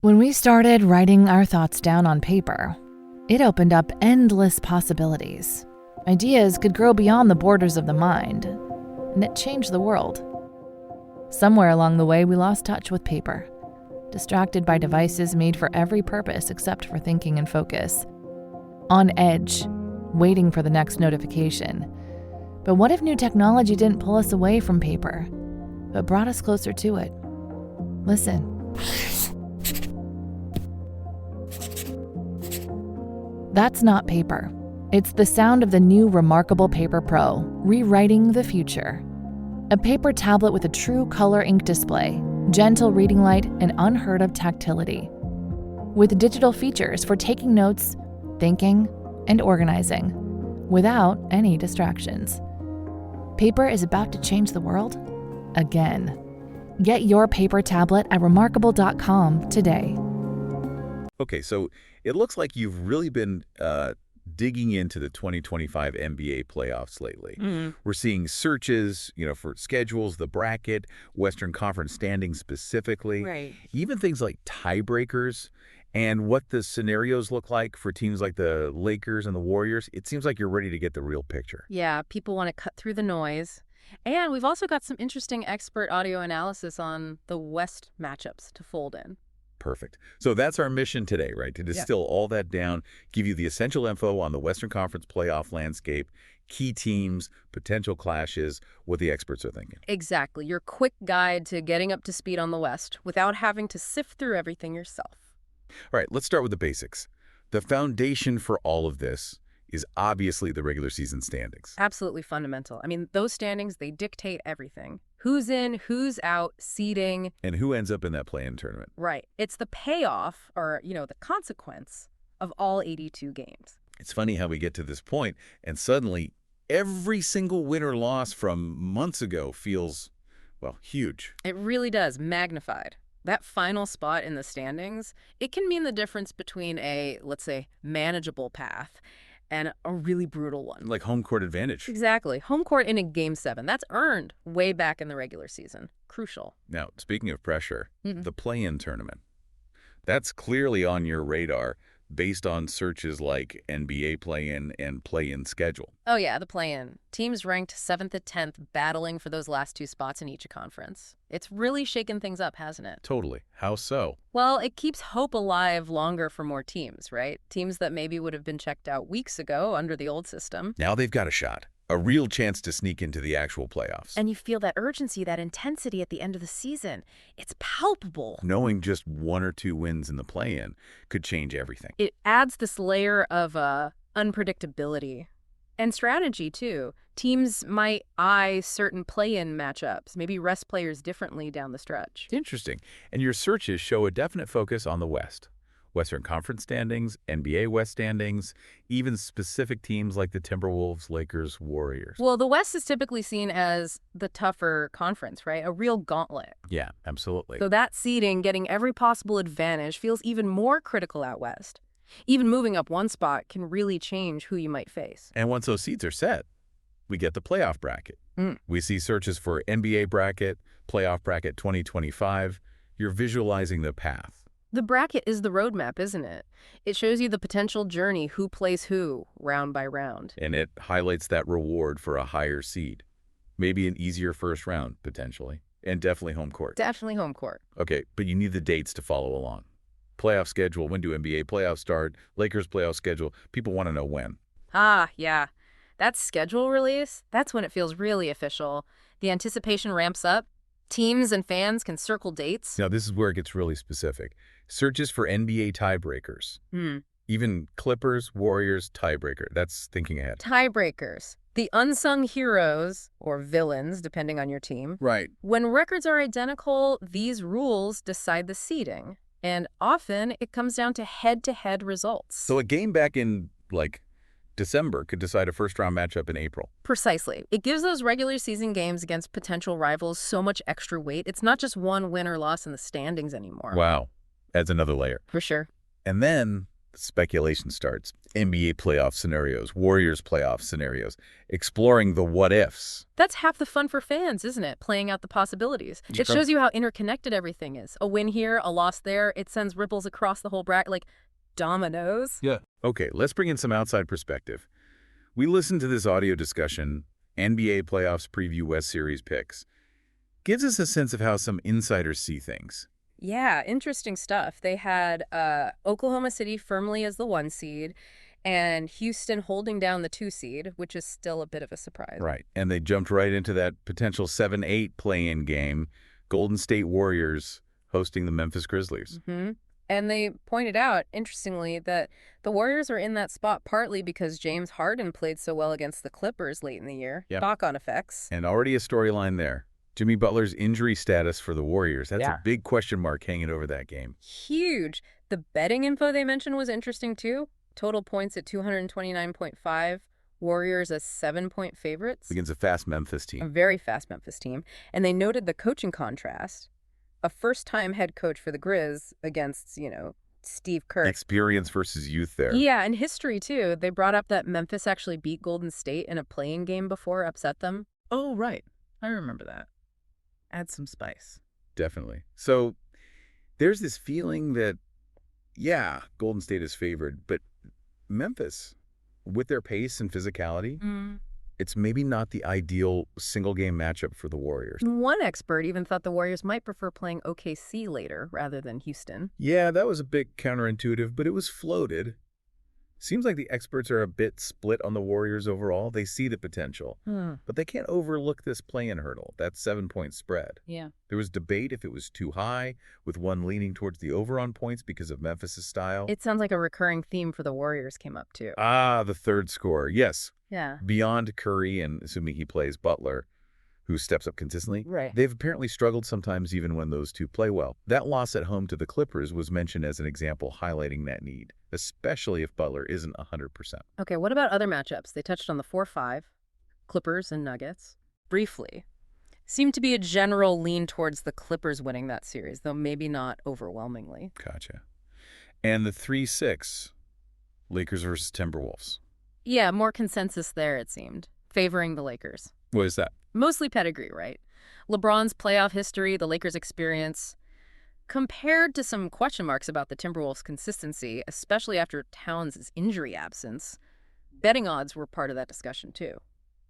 When we started writing our thoughts down on paper, it opened up endless possibilities. Ideas could grow beyond the borders of the mind, and it changed the world. Somewhere along the way, we lost touch with paper, distracted by devices made for every purpose except for thinking and focus. On edge, waiting for the next notification. But what if new technology didn't pull us away from paper, but brought us closer to it? Listen. That's not paper. It's the sound of the new Remarkable Paper Pro, rewriting the future. A paper tablet with a true color ink display, gentle reading light, and unheard of tactility. With digital features for taking notes, thinking, and organizing, without any distractions. Paper is about to change the world again. Get your paper tablet at remarkable.com today. Okay, so it looks like you've really been digging into the 2025 NBA playoffs lately. We're seeing searches, for schedules, the bracket, Western Conference standings specifically. Right. Even things like tiebreakers and what the scenarios look like for teams like the Lakers and the Warriors. It seems like you're ready to get the real picture. Yeah, people want to cut through the noise. And we've also got some interesting expert audio analysis on the West matchups to fold in. Perfect. So that's our mission today, right? To distill all that down, give you the essential info on the Western Conference playoff landscape, key teams, potential clashes, what the experts are thinking. Exactly. Your quick guide to getting up to speed on the West without having to sift through everything yourself. All right, let's start with the basics. The foundation for all of this is obviously the regular season standings. Absolutely fundamental. I mean, those standings, they dictate everything. Who's in, who's out, seeding. And who ends up in that play-in tournament. Right. It's the payoff or, the consequence of all 82 games. It's funny how we get to this point and suddenly every single win or loss from months ago feels, huge. It really does, magnified. That final spot in the standings, it can mean the difference between a, let's say, manageable path and a really brutal one. Like home court advantage. Exactly. Home court in a Game 7. That's earned way back in the regular season. Crucial. Now, speaking of pressure, the play-in tournament. That's clearly on your radar based on searches like NBA play-in and play-in schedule. Oh yeah, the play-in. Teams ranked 7th and 10th battling for those last two spots in each conference. It's really shaken things up, hasn't it? Totally. How so? Well, it keeps hope alive longer for more teams, right? Teams that maybe would have been checked out weeks ago under the old system. Now they've got a shot. A real chance to sneak into the actual playoffs. And you feel that urgency, that intensity at the end of the season. It's palpable. Knowing just one or two wins in the play-in could change everything. It adds this layer of unpredictability and strategy, too. Teams might eye certain play-in matchups, maybe rest players differently down the stretch. Interesting. And your searches show a definite focus on the West. Western Conference standings, NBA West standings, even specific teams like the Timberwolves, Lakers, Warriors. Well, the West is typically seen as the tougher conference, right? A real gauntlet. Yeah, absolutely. So that seeding, getting every possible advantage, feels even more critical out West. Even moving up one spot can really change who you might face. And once those seeds are set, we get the playoff bracket. We see searches for NBA bracket, playoff bracket 2025. You're visualizing the path. The bracket is the roadmap, isn't it? It shows you the potential journey, who plays who, round by round. And it highlights that reward for a higher seed. Maybe an easier first round, potentially. And definitely home court. Definitely home court. Okay, but you need the dates to follow along. Playoff schedule, when do NBA playoffs start? Lakers playoff schedule. People want to know when. Ah, yeah. That schedule release, that's when it feels really official. The anticipation ramps up. Teams and fans can circle dates. Now, this is where it gets really specific. Searches for NBA tiebreakers. Even Clippers, Warriors, tiebreaker. That's thinking ahead. Tiebreakers. The unsung heroes, or villains, depending on your team. Right. When records are identical, these rules decide the seeding. And often, it comes down to head-to-head results. So a game back in, December could decide a first-round matchup in April. Precisely. It gives those regular season games against potential rivals so much extra weight. It's not just one win or loss in the standings anymore. Wow. Adds another layer. For sure. And then speculation starts. NBA playoff scenarios, Warriors playoff scenarios, exploring the what-ifs. That's half the fun for fans, isn't it? Playing out the possibilities. It shows you how interconnected everything is. A win here, a loss there, it sends ripples across the whole bracket like dominoes. Yeah. Okay, let's bring in some outside perspective. We listened to this audio discussion, NBA playoffs preview West Series picks. Gives us a sense of how some insiders see things. Yeah, interesting stuff. They had Oklahoma City firmly as the 1 seed and Houston holding down the 2 seed, which is still a bit of a surprise. Right, and they jumped right into that potential 7-8 play-in game, Golden State Warriors hosting the Memphis Grizzlies. And they pointed out, interestingly, that the Warriors are in that spot partly because James Harden played so well against the Clippers late in the year. Yep. Knock-on effects. And already a storyline there. Jimmy Butler's injury status for the Warriors. That's a big question mark hanging over that game. Huge. The betting info they mentioned was interesting, too. Total points at 229.5. Warriors as 7-point favorites. Against a fast Memphis A team. very fast Memphis team. And they noted the coaching contrast. A first-time head coach for the Grizz against, Steve Kerr. Experience versus youth there. Yeah, and history, too. They brought up that Memphis actually beat Golden State in a play-in game before, upset them. Oh, right. I remember that. Add some spice. Definitely. So there's this feeling that, yeah, Golden State is favored, but Memphis, with their pace and physicality, it's maybe not the ideal single-game matchup for the Warriors. One expert even thought the Warriors might prefer playing OKC later rather than Houston. Yeah, that was a bit counterintuitive, but it was floated. Seems like the experts are a bit split on the Warriors overall. They see the potential, but they can't overlook this play-in hurdle, that 7-point spread. Yeah. There was debate if it was too high, with one leaning towards the over on points because of Memphis' style. It sounds like a recurring theme for the Warriors came up, too. Ah, the third scorer. Yes. Yeah. Beyond Curry, and assuming he plays Butler, who steps up consistently, Right. they've apparently struggled sometimes even when those two play well. That loss at home to the Clippers was mentioned as an example highlighting that need, especially if Butler isn't 100%. Okay, what about other matchups? They touched on the 4-5, Clippers and Nuggets, briefly. Seemed to be a general lean towards the Clippers winning that series, though maybe not overwhelmingly. Gotcha. And the 3-6, Lakers versus Timberwolves. Yeah, more consensus there, it seemed, favoring the Lakers. What is that? Mostly pedigree, right? LeBron's playoff history, the Lakers' experience, compared to some question marks about the Timberwolves' consistency, especially after Towns' injury absence. Betting odds were part of that discussion, too.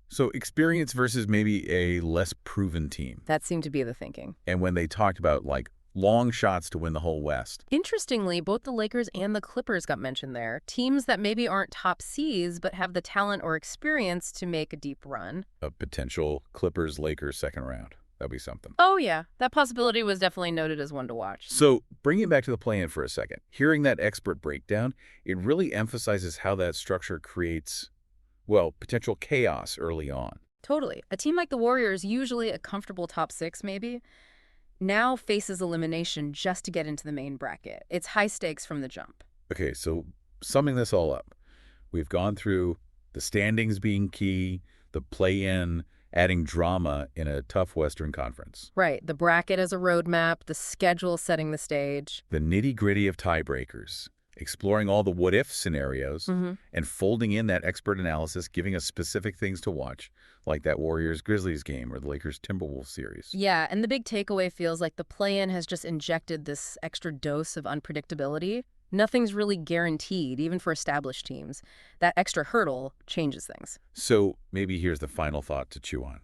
So experience versus maybe a less proven team. That seemed to be the thinking. And when they talked about, like, long shots to win the whole West. Interestingly, both the Lakers and the Clippers got mentioned there. Teams that maybe aren't top Cs, but have the talent or experience to make a deep run. A potential Clippers-Lakers second round. That'd be something. Oh, yeah. That possibility was definitely noted as one to watch. So bringing it back to the play-in for a second, hearing that expert breakdown, it really emphasizes how that structure creates, well, potential chaos early on. Totally. A team like the Warriors, usually a comfortable top 6 maybe, now faces elimination just to get into the main bracket. It's high stakes from the jump. Okay, so summing this all up, we've gone through the standings being key, the play-in, adding drama in a tough Western Conference. Right. The bracket as a roadmap, the schedule setting the stage. The nitty-gritty of tiebreakers, exploring all the what-if scenarios, and folding in that expert analysis, giving us specific things to watch, like that Warriors-Grizzlies game or the Lakers-Timberwolves series. Yeah, and the big takeaway feels like the play-in has just injected this extra dose of unpredictability. Nothing's really guaranteed, even for established teams. That extra hurdle changes things. So maybe here's the final thought to chew on.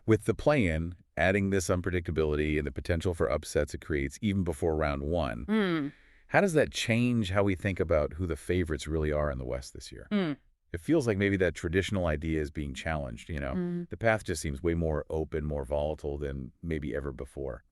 With the play-in, adding this unpredictability and the potential for upsets it creates even before round 1, how does that change how we think about who the favorites really are in the West this year? It feels like maybe that traditional idea is being challenged, The path just seems way more open, more volatile than maybe ever before.